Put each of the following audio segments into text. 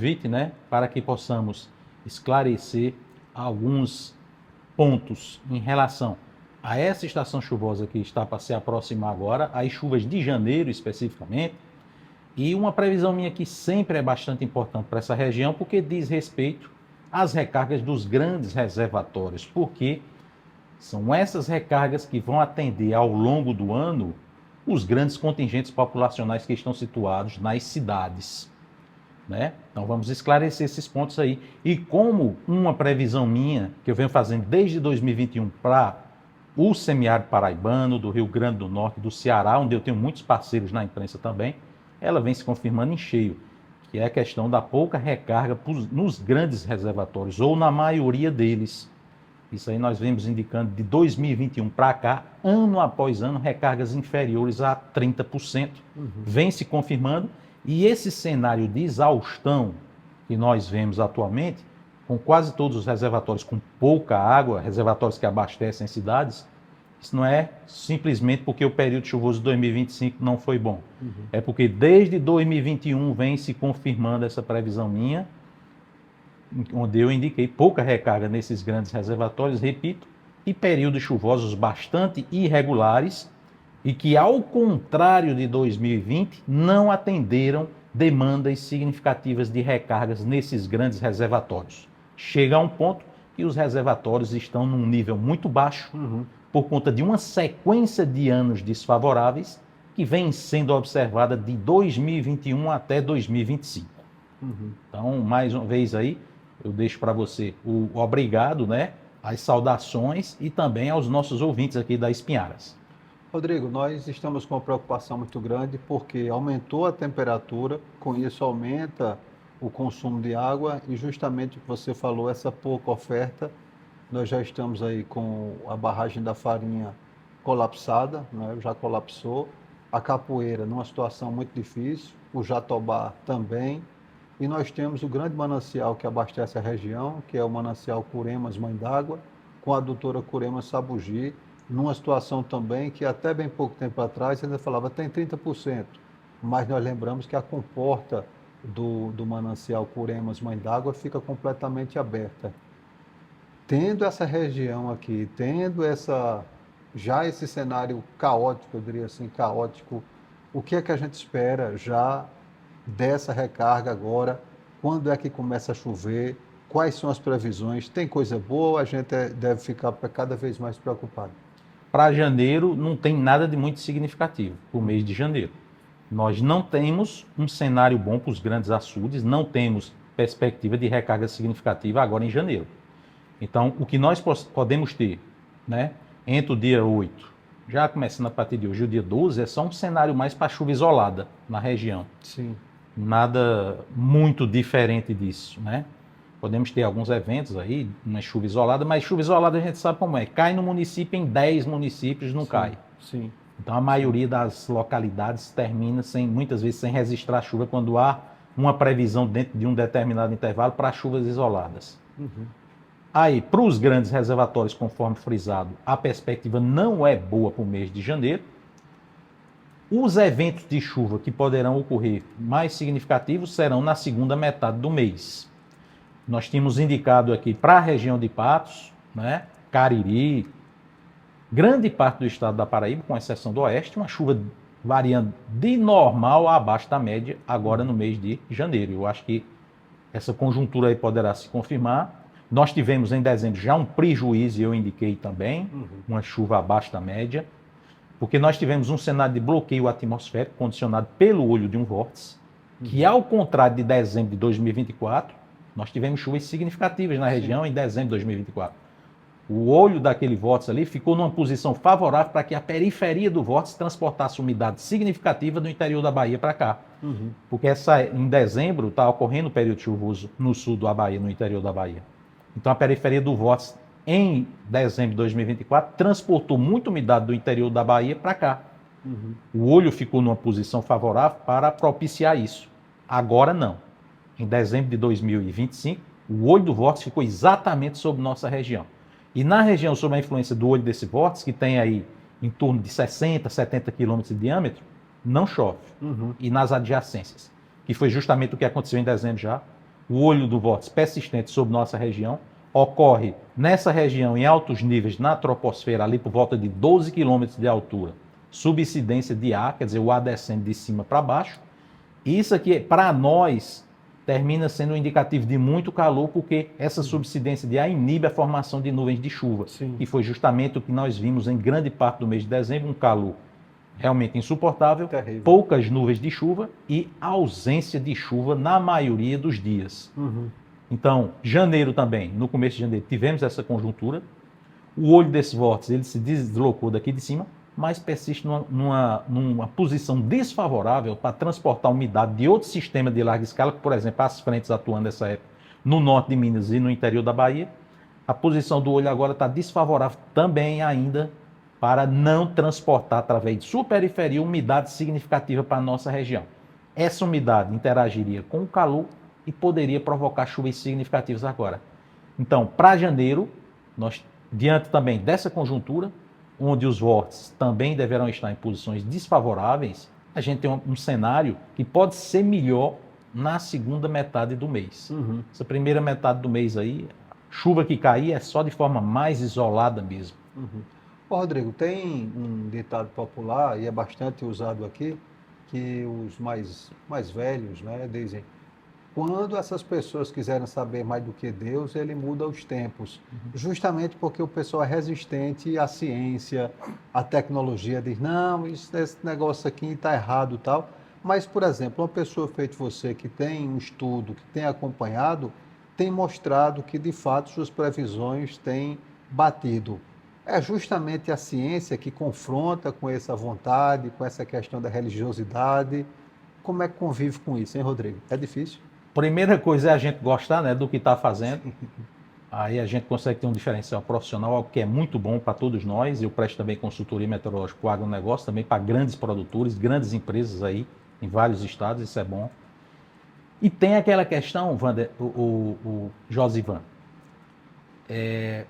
convite, né, para que possamos esclarecer alguns pontos em relação a essa estação chuvosa que está para se aproximar agora, as chuvas de janeiro especificamente, e uma previsão minha que sempre é bastante importante para essa região, porque diz respeito às recargas dos grandes reservatórios, porque são essas recargas que vão atender ao longo do ano os grandes contingentes populacionais que estão situados nas cidades, né? Então vamos esclarecer esses pontos aí. E como uma previsão minha, que eu venho fazendo desde 2021 para o semiárido paraibano, do Rio Grande do Norte, do Ceará, onde eu tenho muitos parceiros na imprensa também, ela vem se confirmando em cheio, que é a questão da pouca recarga nos grandes reservatórios, ou na maioria deles. Isso aí nós vemos indicando de 2021 para cá, ano após ano, recargas inferiores a 30%. Vem se confirmando, e esse cenário de exaustão que nós vemos atualmente, com quase todos os reservatórios com pouca água, reservatórios que abastecem cidades, isso não é simplesmente porque o período chuvoso de 2025 não foi bom. É porque desde 2021 vem se confirmando essa previsão minha, onde eu indiquei pouca recarga nesses grandes reservatórios, repito, e períodos chuvosos bastante irregulares e que, ao contrário de 2020, não atenderam demandas significativas de recargas nesses grandes reservatórios. Chega a um ponto que os reservatórios estão num nível muito baixo, por conta de uma sequência de anos desfavoráveis que vem sendo observada de 2021 até 2025. Então, mais uma vez aí, eu deixo para você o obrigado, né, as saudações e também aos nossos ouvintes aqui da Espinharas. Rodrigo, nós estamos com uma preocupação muito grande porque aumentou a temperatura, com isso aumenta o consumo de água e justamente o que você falou, essa pouca oferta, nós já estamos aí com a barragem da Farinha colapsada, né? Já colapsou, a Capoeira numa situação muito difícil, o Jatobá também, e nós temos o grande manancial que abastece a região, que é o manancial Curemas Mãe d'Água, com a adutora Curemas Sabugi, numa situação também que até bem pouco tempo atrás ainda falava tem 30%, mas nós lembramos que a comporta do manancial Curemas Mãe d'Água fica completamente aberta. Tendo essa região aqui, tendo já esse cenário caótico, eu diria assim, caótico, o que é que a gente espera já dessa recarga agora? Quando é que começa a chover? Quais são as previsões? Tem coisa boa? A gente deve ficar cada vez mais preocupado. Para janeiro não tem nada de muito significativo, o mês de janeiro. Nós não temos um cenário bom para os grandes açudes, não temos perspectiva de recarga significativa agora em janeiro. Então, o que nós podemos ter, né, entre o dia 8, já começando a partir de hoje, o dia 12, é só um cenário mais para chuva isolada na região. Sim. Nada muito diferente disso, né? Podemos ter alguns eventos aí, uma chuva isolada, mas chuva isolada a gente sabe como é. Cai no município, em 10 municípios não cai. Sim. Então, a maioria das localidades termina muitas vezes sem registrar chuva quando há uma previsão dentro de um determinado intervalo para chuvas isoladas. Aí, para os grandes reservatórios, conforme frisado, a perspectiva não é boa para o mês de janeiro. Os eventos de chuva que poderão ocorrer mais significativos serão na segunda metade do mês. Nós tínhamos indicado aqui para a região de Patos, né, Cariri, grande parte do estado da Paraíba, com exceção do oeste, uma chuva variando de normal a abaixo da média agora no mês de janeiro. Eu acho que essa conjuntura aí poderá se confirmar. Nós tivemos em dezembro já um prejuízo, e eu indiquei também, uma chuva abaixo da média, porque nós tivemos um cenário de bloqueio atmosférico condicionado pelo olho de um vórtice, que ao contrário de dezembro de 2024, nós tivemos chuvas significativas na região em dezembro de 2024. O olho daquele vórtice ali ficou numa posição favorável para que a periferia do vórtice transportasse umidade significativa do interior da Bahia para cá. Porque em dezembro está ocorrendo o período chuvoso no sul da Bahia, no interior da Bahia. Então a periferia do vórtice em dezembro de 2024 transportou muita umidade do interior da Bahia para cá. O olho ficou numa posição favorável para propiciar isso. Agora não. Em dezembro de 2025, o olho do vórtice ficou exatamente sobre nossa região. E na região, sob a influência do olho desse vórtice, que tem aí em torno de 60, 70 quilômetros de diâmetro, não chove. E nas adjacências, que foi justamente o que aconteceu em dezembro já, o olho do vórtice persistente sobre nossa região, ocorre nessa região em altos níveis na troposfera, ali por volta de 12 quilômetros de altura, subsidência de ar, quer dizer, o ar descendo de cima para baixo. Isso aqui, para nós, termina sendo um indicativo de muito calor, porque essa subsidência de ar inibe a formação de nuvens de chuva, Sim. que foi justamente o que nós vimos em grande parte do mês de dezembro, um calor realmente insuportável, Terrível. poucas nuvens de chuva e ausência de chuva na maioria dos dias. Então, janeiro também, no começo de janeiro, tivemos essa conjuntura. O olho desse vórtice ele se deslocou daqui de cima, mas persiste numa posição desfavorável para transportar umidade de outro sistema de larga escala, por exemplo, as frentes atuando nessa época no norte de Minas e no interior da Bahia. A posição do olho agora está desfavorável também ainda para não transportar através de sua periferia umidade significativa para a nossa região. Essa umidade interagiria com o calor e poderia provocar chuvas significativas agora. Então, para janeiro, nós, diante também dessa conjuntura, onde os vórtices também deverão estar em posições desfavoráveis, a gente tem um cenário que pode ser melhor na segunda metade do mês. Essa primeira metade do mês aí, chuva que cair é só de forma mais isolada mesmo. Ô, Rodrigo, tem um ditado popular, e é bastante usado aqui, que os mais velhos, né, dizem: quando essas pessoas quiserem saber mais do que Deus, ele muda os tempos. Justamente porque o pessoal é resistente à ciência, à tecnologia, diz, não, esse negócio aqui está errado e tal. Mas, por exemplo, uma pessoa feita você, que tem um estudo, que tem acompanhado, tem mostrado que, de fato, suas previsões têm batido. É justamente a ciência que confronta com essa vontade, com essa questão da religiosidade. Como é que convive com isso, hein, Rodrigo? É difícil? Primeira coisa é a gente gostar, né, do que está fazendo. Aí a gente consegue ter um diferencial profissional, algo que é muito bom para todos nós. Eu presto também consultoria meteorológica para o agronegócio, também para grandes produtores, grandes empresas aí, em vários estados, isso é bom. E tem aquela questão, Wander, o Josivan,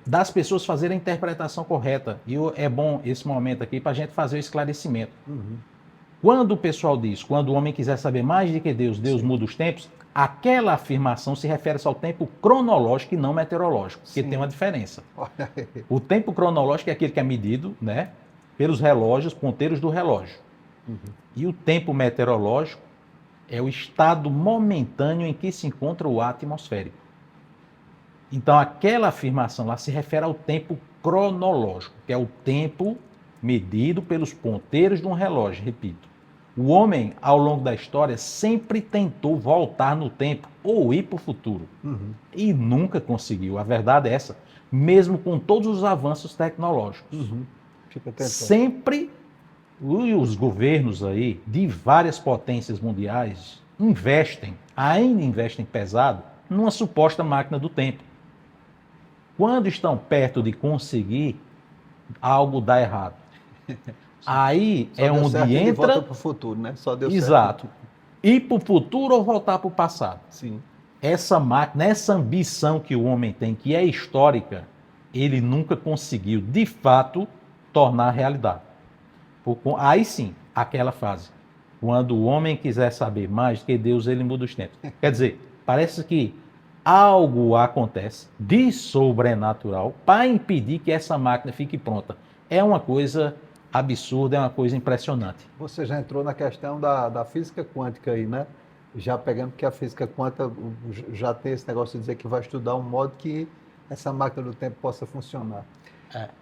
das pessoas fazerem a interpretação correta. E é bom esse momento aqui para a gente fazer o esclarecimento. Quando o pessoal diz, quando o homem quiser saber mais do que Deus, Deus muda os tempos, aquela afirmação se refere ao tempo cronológico e não meteorológico, porque tem uma diferença. O tempo cronológico é aquele que é medido, né, pelos relógios, ponteiros do relógio. E o tempo meteorológico é o estado momentâneo em que se encontra o ar atmosférico. Então, aquela afirmação lá se refere ao tempo cronológico, que é o tempo medido pelos ponteiros de um relógio, repito. O homem, ao longo da história, sempre tentou voltar no tempo ou ir para o futuro. E nunca conseguiu. A verdade é essa. Mesmo com todos os avanços tecnológicos. Sempre os governos aí, de várias potências mundiais, ainda investem pesado, numa suposta máquina do tempo. Quando estão perto de conseguir, algo dá errado. Aí Só é onde entra. Volta para o futuro, né? Só deu Exato. certo. Ir para o futuro ou voltar para o passado. Sim. Essa máquina, essa ambição que o homem tem, que é histórica, ele nunca conseguiu, de fato, tornar realidade. Aí sim, aquela fase. Quando o homem quiser saber mais do que Deus, ele muda os tempos. Quer dizer, parece que algo acontece de sobrenatural para impedir que essa máquina fique pronta. É uma coisa absurda, é uma coisa impressionante. Você já entrou na questão da física quântica aí, né? Já pegando que a física quântica já tem esse negócio de dizer que vai estudar um modo que essa máquina do tempo possa funcionar.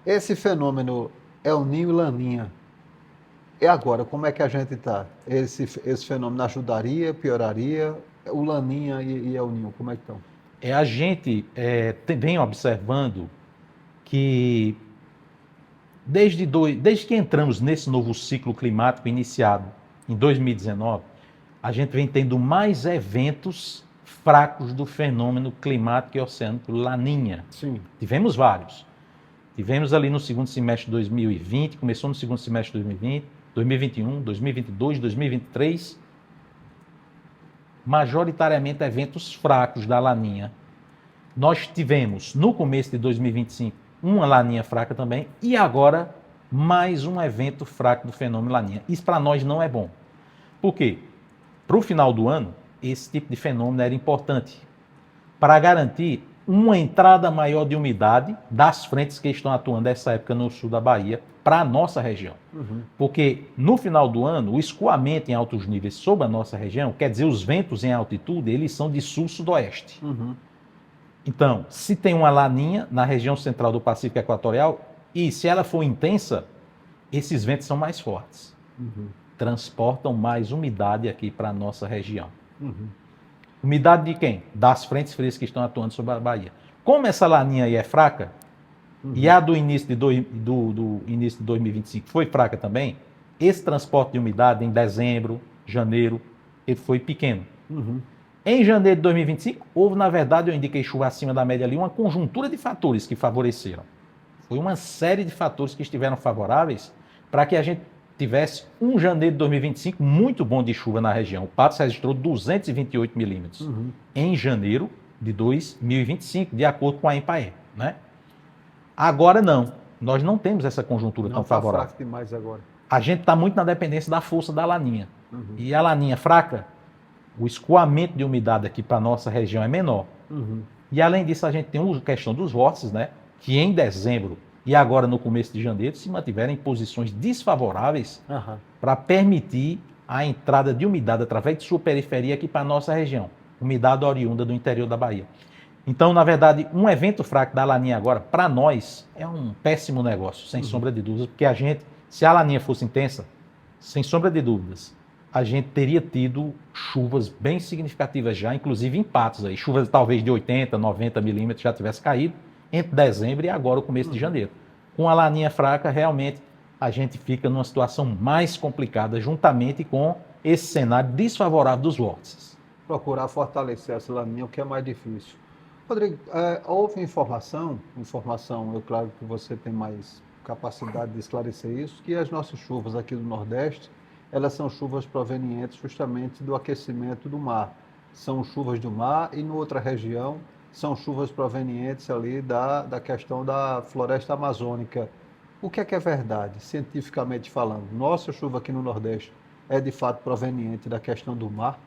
Esse fenômeno El Niño e Laninha, e agora, como é que a gente está? Esse fenômeno ajudaria, pioraria? O Laninha e El Niño, como é que estão? A gente vem observando que desde que entramos nesse novo ciclo climático iniciado em 2019, a gente vem tendo mais eventos fracos do fenômeno climático e oceânico Laninha. Sim. Tivemos vários. Tivemos ali no segundo semestre de 2020, começou no segundo semestre de 2020, 2021, 2022, 2023, majoritariamente eventos fracos da Laninha. Nós tivemos, no começo de 2025, uma Laninha fraca também, e agora mais um evento fraco do fenômeno Laninha. Isso para nós não é bom. Por quê? Para o final do ano, esse tipo de fenômeno era importante, para garantir uma entrada maior de umidade das frentes que estão atuando nessa época no sul da Bahia para a nossa região. Porque no final do ano, o escoamento em altos níveis sobre a nossa região, quer dizer, os ventos em altitude, eles são de sul-sudoeste. Então, se tem uma laninha na região central do Pacífico Equatorial, e se ela for intensa, esses ventos são mais fortes. Transportam mais umidade aqui para a nossa região. Umidade de quem? Das frentes frias que estão atuando sobre a Bahia. Como essa laninha aí é fraca, e a do início de 2025 foi fraca também, esse transporte de umidade em dezembro, janeiro, ele foi pequeno. Em janeiro de 2025, houve, na verdade, eu indiquei chuva acima da média ali, uma conjuntura de fatores que favoreceram. Foi uma série de fatores que estiveram favoráveis para que a gente tivesse um janeiro de 2025 muito bom de chuva na região. O Patos registrou 228 milímetros em janeiro de 2025, de acordo com a EMPAE, né? Agora não, nós não temos essa conjuntura tão favorável. Fraco demais agora. A gente está muito na dependência da força da laninha. E a laninha fraca, o escoamento de umidade aqui para a nossa região é menor. E além disso, a gente tem a questão dos vórtices, né? Que em dezembro e agora no começo de janeiro se mantiveram em posições desfavoráveis para permitir a entrada de umidade através de sua periferia aqui para a nossa região. Umidade oriunda do interior da Bahia. Então, na verdade, um evento fraco da laninha agora, para nós, é um péssimo negócio, sem sombra de dúvidas, porque a gente, se a laninha fosse intensa, sem sombra de dúvidas, a gente teria tido chuvas bem significativas já, inclusive em Patos aí, chuvas talvez de 80, 90 milímetros já tivesse caído entre dezembro e agora o começo de janeiro. Com a laninha fraca, realmente, a gente fica numa situação mais complicada, juntamente com esse cenário desfavorável dos vórtices. Procurar fortalecer essa laninha, o que é mais difícil. Rodrigo, houve informação, eu claro que você tem mais capacidade de esclarecer isso, que as nossas chuvas aqui do Nordeste, elas são chuvas provenientes justamente do aquecimento do mar. São chuvas do mar e, em outra região, são chuvas provenientes ali da questão da floresta amazônica. O que é verdade, cientificamente falando? Nossa chuva aqui no Nordeste é de fato proveniente da questão do mar?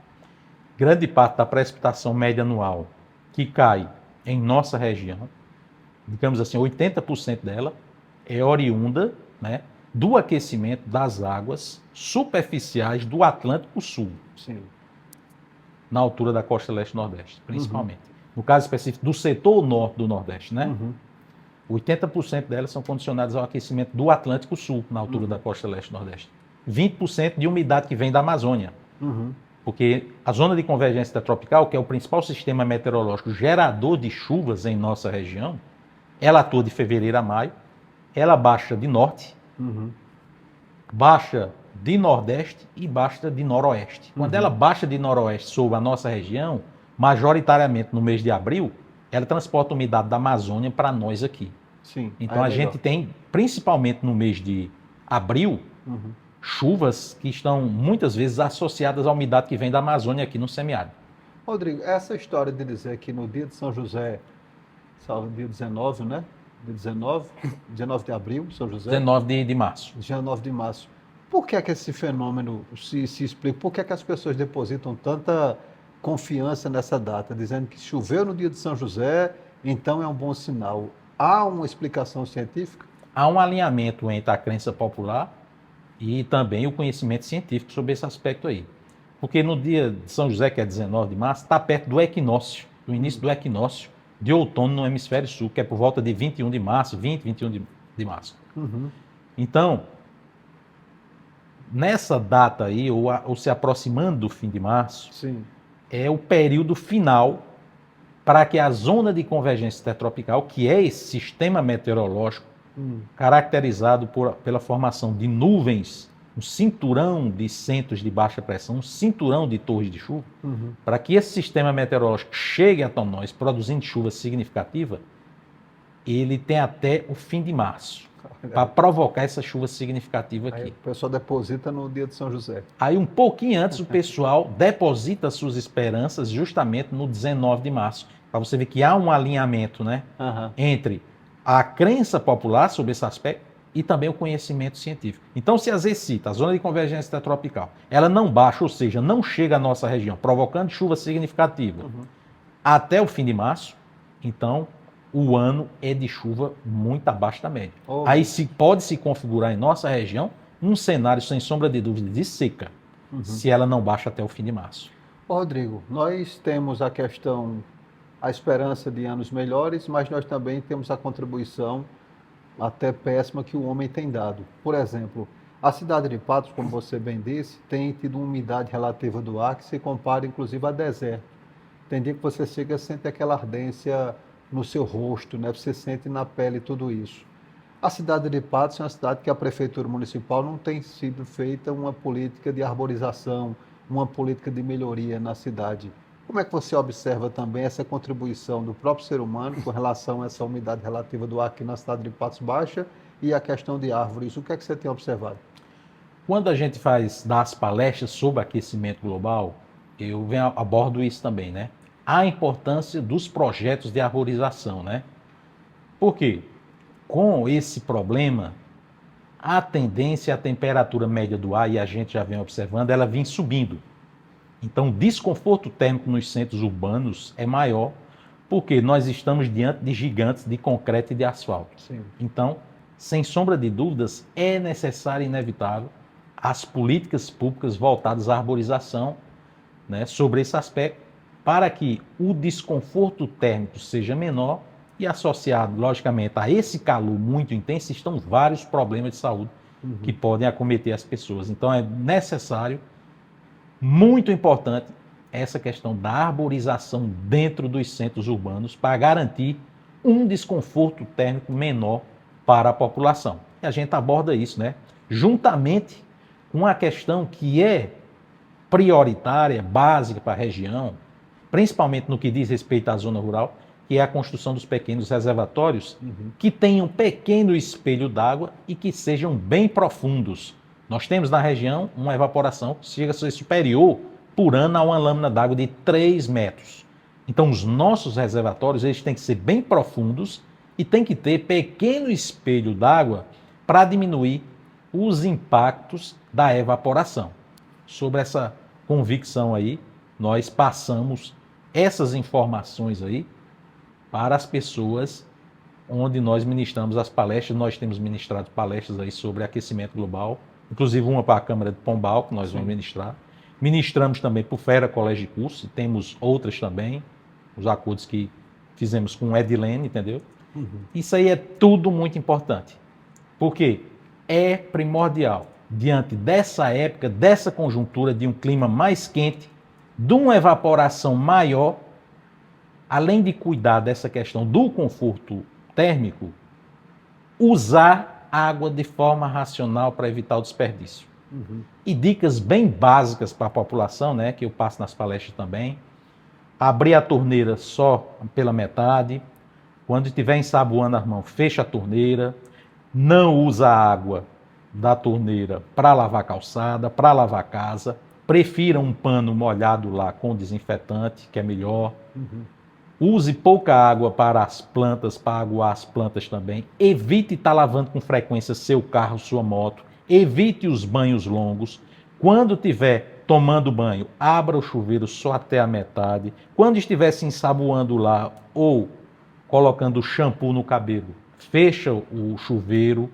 Grande parte da precipitação média anual que cai em nossa região, digamos assim, 80% dela é oriunda, né, do aquecimento das águas superficiais do Atlântico Sul. Sim. Na altura da costa leste-nordeste, principalmente. No caso específico do setor norte do Nordeste, né? 80% delas são condicionadas ao aquecimento do Atlântico Sul, na altura da costa leste-nordeste. 20% de umidade que vem da Amazônia. Porque a zona de convergência intertropical, que é o principal sistema meteorológico gerador de chuvas em nossa região, ela atua de fevereiro a maio, ela baixa de norte, baixa de nordeste e baixa de noroeste. Quando ela baixa de noroeste sobre a nossa região, majoritariamente no mês de abril, ela transporta umidade da Amazônia para nós aqui. Sim. Então a gente tem, principalmente no mês de abril, chuvas que estão muitas vezes associadas à umidade que vem da Amazônia aqui no semiárido. Rodrigo, essa história de dizer que no dia de São José, salvo dia 19, né? Dia 19 de abril, São José. 19 de março. 19 de março. Por que é que esse fenômeno se explica? Por que é que as pessoas depositam tanta confiança nessa data, dizendo que choveu no dia de São José, então é um bom sinal? Há uma explicação científica? Há um alinhamento entre a crença popular e também o conhecimento científico sobre esse aspecto aí. Porque no dia de São José, que é 19 de março, está perto do equinócio, do início do equinócio de outono no hemisfério sul, que é por volta de 21 de março, 21 de março. Então, nessa data aí, ou se aproximando do fim de março, Sim. é o período final para que a zona de convergência intertropical, que é esse sistema meteorológico caracterizado pela formação de nuvens, um cinturão de centros de baixa pressão, um cinturão de torres de chuva, para que esse sistema meteorológico chegue até nós produzindo chuva significativa, ele tem até o fim de março para provocar essa chuva significativa aqui. Aí o pessoal deposita no dia de São José. Aí um pouquinho antes o pessoal deposita suas esperanças justamente no 19 de março, para você ver que há um alinhamento, né, entre a crença popular sobre esse aspecto e também o conhecimento científico. Então se exercita a zona de convergência intertropical, ela não baixa, ou seja, não chega à nossa região, provocando chuva significativa. até o fim de março, então o ano é de chuva muito abaixo da média. Oh, Aí pode se configurar em nossa região um cenário, sem sombra de dúvida, de seca, se ela não baixa até o fim de março. Rodrigo, nós temos a questão, a esperança de anos melhores, mas nós também temos a contribuição até péssima que o homem tem dado. Por exemplo, a cidade de Patos, como você bem disse, tem tido uma umidade relativa do ar que se compara inclusive a deserto. Tem dia que você chega e sente aquela ardência no seu rosto, né? Você sente na pele tudo isso. A cidade de Patos é uma cidade que a prefeitura municipal não tem sido feita uma política de arborização, uma política de melhoria na cidade. Como é que você observa também essa contribuição do próprio ser humano com relação a essa umidade relativa do ar aqui na cidade de Patos Baixa e a questão de árvores? O que é que você tem observado? Quando a gente dá as palestras sobre aquecimento global, eu abordo isso também, né? A importância dos projetos de arborização, né? Por quê? Com esse problema, a tendência, a temperatura média do ar, e a gente já vem observando, ela vem subindo. Então, o desconforto térmico nos centros urbanos é maior, porque nós estamos diante de gigantes de concreto e de asfalto. Sim. Então, sem sombra de dúvidas, é necessário e inevitável as políticas públicas voltadas à arborização, né, sobre esse aspecto, para que o desconforto térmico seja menor e associado, logicamente, a esse calor muito intenso, estão vários problemas de saúde que podem acometer as pessoas. Então, é necessário, muito importante, essa questão da arborização dentro dos centros urbanos para garantir um desconforto térmico menor para a população. E a gente aborda isso, né? Juntamente com a questão que é prioritária, básica para a região, principalmente no que diz respeito à zona rural, que é a construção dos pequenos reservatórios, que tenham um pequeno espelho d'água e que sejam bem profundos. Nós temos na região uma evaporação que chega a ser superior por ano a uma lâmina d'água de 3 metros. Então, os nossos reservatórios eles têm que ser bem profundos e tem que ter pequeno espelho d'água para diminuir os impactos da evaporação. Sobre essa convicção aí, nós passamos essas informações aí para as pessoas onde nós ministramos as palestras. Nós temos ministrado palestras aí sobre aquecimento global, inclusive uma para a Câmara de Pombal, que nós vamos ministrar. Ministramos também para o FERA Colégio de Curso, e temos outras também, os acordos que fizemos com o Edilene, entendeu? Isso aí é tudo muito importante, porque é primordial, diante dessa época, dessa conjuntura de um clima mais quente, de uma evaporação maior, além de cuidar dessa questão do conforto térmico, usar água de forma racional para evitar o desperdício. E dicas bem básicas para a população, né, que eu passo nas palestras também: abrir a torneira só pela metade, quando estiver ensaboando as mãos, fecha a torneira, não usa a água da torneira para lavar a calçada, para lavar a casa, prefira um pano molhado lá com desinfetante, que é melhor. Use pouca água para as plantas, para aguar as plantas também. Evite estar lavando com frequência seu carro, sua moto. Evite os banhos longos. Quando estiver tomando banho, abra o chuveiro só até a metade. Quando estiver se ensaboando lá ou colocando shampoo no cabelo, fecha o chuveiro.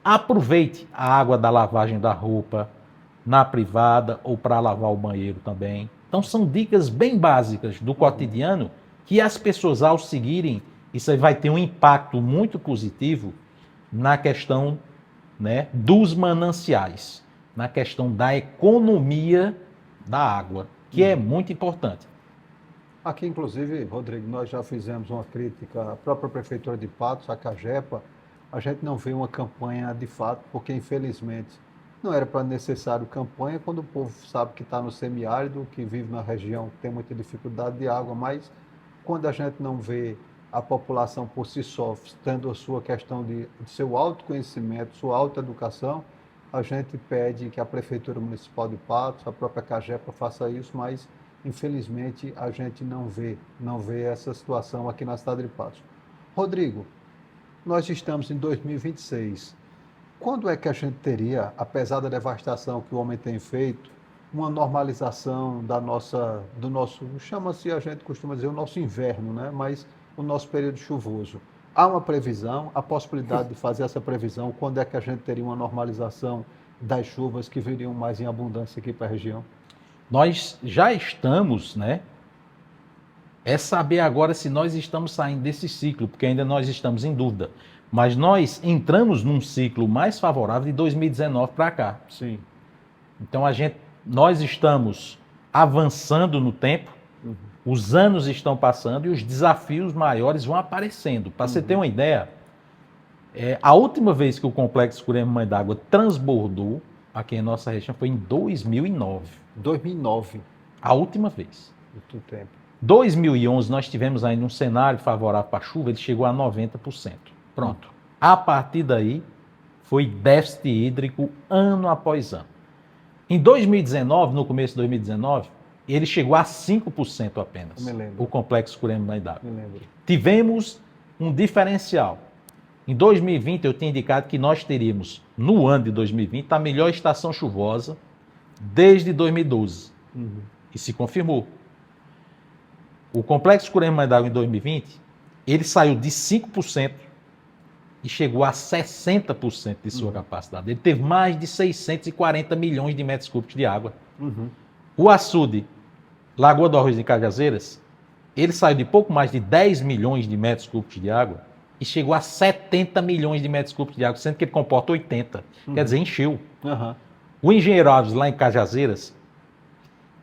Aproveite a água da lavagem da roupa na privada ou para lavar o banheiro também. Então são dicas bem básicas do cotidiano que as pessoas, ao seguirem, isso aí vai ter um impacto muito positivo na questão, né, dos mananciais, na questão da economia da água, que é muito importante. Aqui, inclusive, Rodrigo, nós já fizemos uma crítica à própria Prefeitura de Patos, a Cagepa. A gente não vê uma campanha de fato, porque infelizmente não era para necessário campanha quando o povo sabe que está no semiárido, que vive na região que tem muita dificuldade de água, mas quando a gente não vê a população por si só tendo a sua questão de seu autoconhecimento, sua autoeducação, a gente pede que a Prefeitura Municipal de Patos, a própria Cagepa faça isso, mas infelizmente a gente não vê essa situação aqui na cidade de Patos. Rodrigo, nós estamos em 2026. Quando é que a gente teria, apesar da devastação que o homem tem feito, uma normalização do nosso, chama-se, a gente costuma dizer, o nosso inverno, né? Mas o nosso período chuvoso. Há uma previsão, a possibilidade de fazer essa previsão, quando é que a gente teria uma normalização das chuvas que viriam mais em abundância aqui para a região? Nós já estamos, né? É saber agora se nós estamos saindo desse ciclo, porque ainda nós estamos em dúvida. Mas nós entramos num ciclo mais favorável de 2019 para cá. Sim. Então nós estamos avançando no tempo, os anos estão passando e os desafios maiores vão aparecendo. Para você ter uma ideia, a última vez que o Complexo Curema Mãe d'Água transbordou aqui em nossa região foi em 2009. 2009. A última vez. Muito tempo. 2011 nós tivemos ainda um cenário favorável para a chuva, ele chegou a 90%. Pronto. A partir daí, foi déficit hídrico ano após ano. Em 2019, no começo de 2019, ele chegou a 5% apenas. Me lembro. O Complexo Curema Mãe d'Água. Me lembro. Tivemos um diferencial. Em 2020, eu tinha indicado que nós teríamos, no ano de 2020, a melhor estação chuvosa desde 2012. E se confirmou. O Complexo Curema Mãe d'Água em 2020, ele saiu de 5% e chegou a 60% de sua capacidade. Ele teve mais de 640 milhões de metros cúbicos de água. O açude, Lagoa do Arroz em Cajazeiras, ele saiu de pouco mais de 10 milhões de metros cúbicos de água e chegou a 70 milhões de metros cúbicos de água, sendo que ele comporta 80. Quer dizer, encheu. O Engenheiro Alves, lá em Cajazeiras,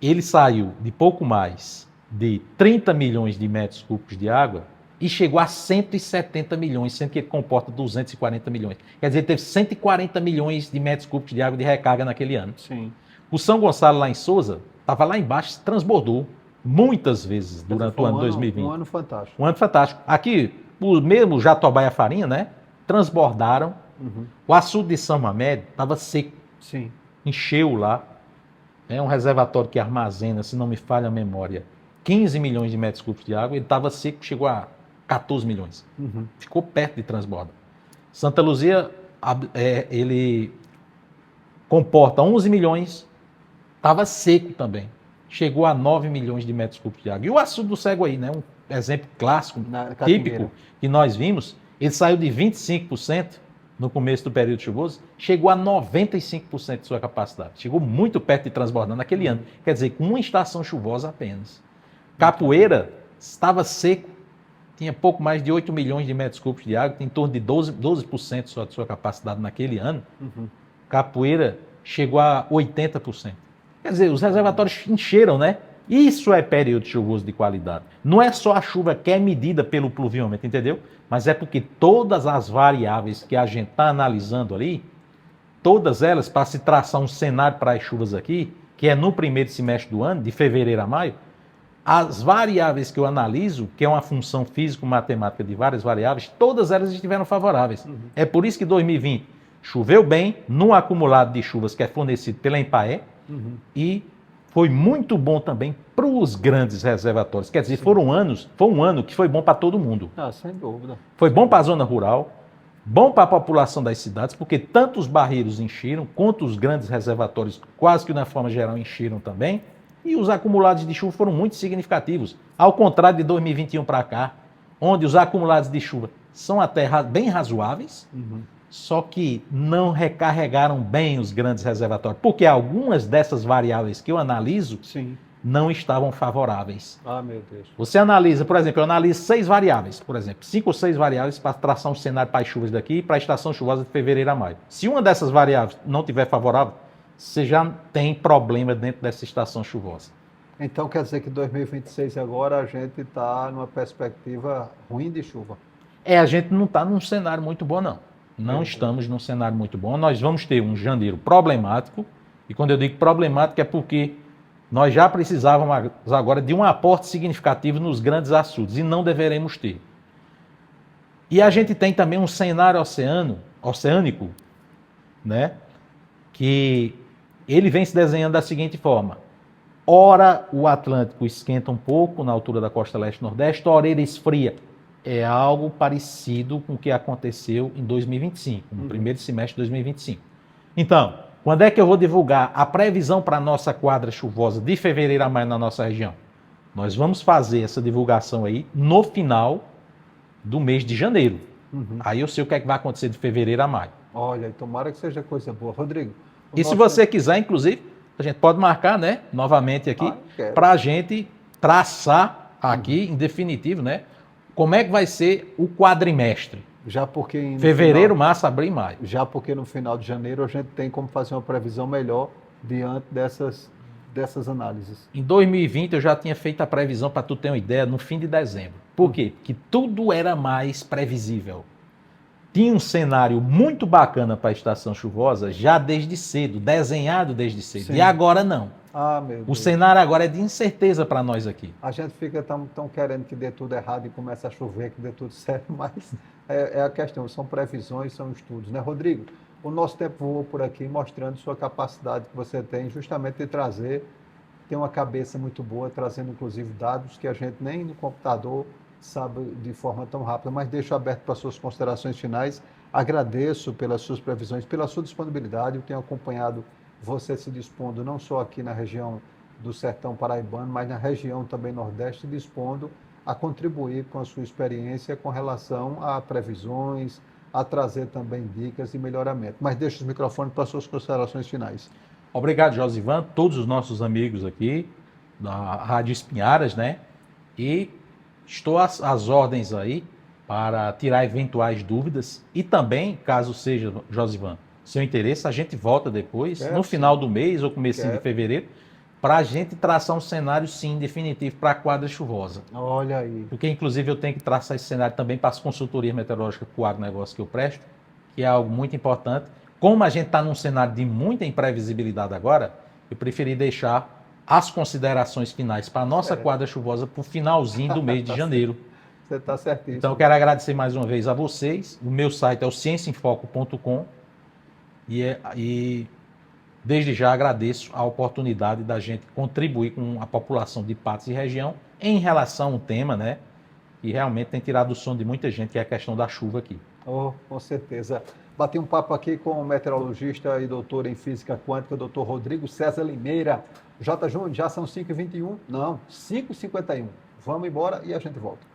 ele saiu de pouco mais de 30 milhões de metros cúbicos de água e chegou a 170 milhões, sendo que ele comporta 240 milhões. Quer dizer, ele teve 140 milhões de metros cúbicos de água de recarga naquele ano. Sim. O São Gonçalo, lá em Souza, estava lá embaixo, transbordou muitas vezes durante o ano 2020. Um ano fantástico. Um ano fantástico. Aqui, o mesmo Jatobá e a Farinha, né? Transbordaram. O açude de São Mamed estava seco. Sim. Encheu lá. É um reservatório que armazena, se não me falha a memória, 15 milhões de metros cúbicos de água. Ele estava seco, chegou a 14 milhões. Ficou perto de transborda. Santa Luzia, ele comporta 11 milhões, estava seco também. Chegou a 9 milhões de metros cúbicos de água. E o açude do Cego-Aí, né? Um exemplo clássico, típico, que nós vimos, ele saiu de 25% no começo do período chuvoso, chegou a 95% de sua capacidade. Chegou muito perto de transbordar naquele ano. Quer dizer, com uma estação chuvosa apenas. Capoeira estava seco, tinha pouco mais de 8 milhões de metros cúbicos de água, tem em torno de 12% só de sua capacidade naquele ano. Capoeira chegou a 80%. Quer dizer, os reservatórios encheram, né? Isso é período chuvoso de qualidade. Não é só a chuva que é medida pelo pluviômetro, entendeu? Mas é porque todas as variáveis que a gente está analisando ali, todas elas, para se traçar um cenário para as chuvas aqui, que é no primeiro semestre do ano, de fevereiro a maio, as variáveis que eu analiso, que é uma função físico-matemática de várias variáveis, todas elas estiveram favoráveis. É por isso que 2020 choveu bem, no acumulado de chuvas que é fornecido pela Empaé, e foi muito bom também para os grandes reservatórios. Quer dizer, foi um ano que foi bom para todo mundo. Sem dúvida. Foi bom para a zona rural, bom para a população das cidades, porque tanto os barreiros encheram, quanto os grandes reservatórios, quase que na forma geral, encheram também. E os acumulados de chuva foram muito significativos. Ao contrário de 2021 para cá, onde os acumulados de chuva são até bem razoáveis, só que não recarregaram bem os grandes reservatórios, porque algumas dessas variáveis que eu analiso não estavam favoráveis. Meu Deus. Você analisa, por exemplo, eu analiso 6 variáveis, por exemplo, 5 ou 6 variáveis para traçar um cenário para as chuvas daqui e para a estação chuvosa de fevereiro a maio. Se uma dessas variáveis não estiver favorável, você já tem problema dentro dessa estação chuvosa. Então quer dizer que 2026 agora a gente está numa perspectiva ruim de chuva? A gente não está num cenário muito bom, não. Não estamos num cenário muito bom. Nós vamos ter um janeiro problemático, e quando eu digo problemático é porque nós já precisávamos agora de um aporte significativo nos grandes açudes, e não deveremos ter. E a gente tem também um cenário oceânico, né, que ele vem se desenhando da seguinte forma. Ora o Atlântico esquenta um pouco na altura da costa leste-nordeste, ora ele esfria. É algo parecido com o que aconteceu em 2025, no primeiro semestre de 2025. Então, Quando é que eu vou divulgar a previsão para a nossa quadra chuvosa de fevereiro a maio na nossa região? Nós vamos fazer essa divulgação aí no final do mês de janeiro. Aí eu sei o que é que vai acontecer de fevereiro a maio. Olha, e tomara que seja coisa boa. Rodrigo, o E se nosso você quiser, inclusive, a gente pode marcar, né, novamente aqui, quero. para a gente traçar aqui, em definitivo, né, como é que vai ser o quadrimestre. Já porque no Fevereiro, final, março, abril e maio. já porque no final de janeiro a gente tem como fazer uma previsão melhor diante dessas análises. Em 2020 eu já tinha feito a previsão, para tu ter uma ideia, no fim de dezembro. Por quê? Porque tudo era mais previsível. Tinha um cenário muito bacana para a estação chuvosa já desde cedo, desenhado desde cedo. Sim. E agora não. Ah, meu O Deus. cenário agora é de incerteza para nós aqui. A gente fica tão querendo que dê tudo errado e comece a chover, que dê tudo certo, mas é a questão, são previsões, são estudos, né, Rodrigo? O nosso tempo voou por aqui mostrando sua capacidade que você tem justamente de trazer, tem uma cabeça muito boa, trazendo inclusive dados que a gente nem no computador sabe de forma tão rápida, mas deixo aberto para suas considerações finais. Agradeço pelas suas previsões, pela sua disponibilidade, eu tenho acompanhado você se dispondo não só aqui na região do Sertão Paraibano, mas na região também Nordeste, dispondo a contribuir com a sua experiência com relação a previsões, a trazer também dicas e melhoramento. Mas deixo os microfones para suas considerações finais. Obrigado, Josivan, todos os nossos amigos aqui da Rádio Espinharas, né? E estou às ordens aí para tirar eventuais dúvidas e também, caso seja, Josivan, seu interesse, a gente volta depois, no final do mês ou comecinho de fevereiro, para a gente traçar um cenário, sim, definitivo para a quadra chuvosa. Olha aí. Porque, inclusive, eu tenho que traçar esse cenário também para as consultorias meteorológicas para o agronegócio que eu presto, que é algo muito importante. Como a gente está num cenário de muita imprevisibilidade agora, eu preferi deixar as considerações finais para a nossa quadra chuvosa para o finalzinho do mês de janeiro. Você está certíssimo. Então, eu quero agradecer mais uma vez a vocês. O meu site é o cienciaemfoco.com e desde já agradeço a oportunidade da gente contribuir com a população de Patos e região em relação a um tema, né, que realmente tem tirado o sono de muita gente, que é a questão da chuva aqui. Oh, com certeza. Bati um papo aqui com o meteorologista e doutor em física quântica, doutor Rodrigo César Limeira. J. Júnior, já são 5h21? Não, 5h51. Vamos embora e a gente volta.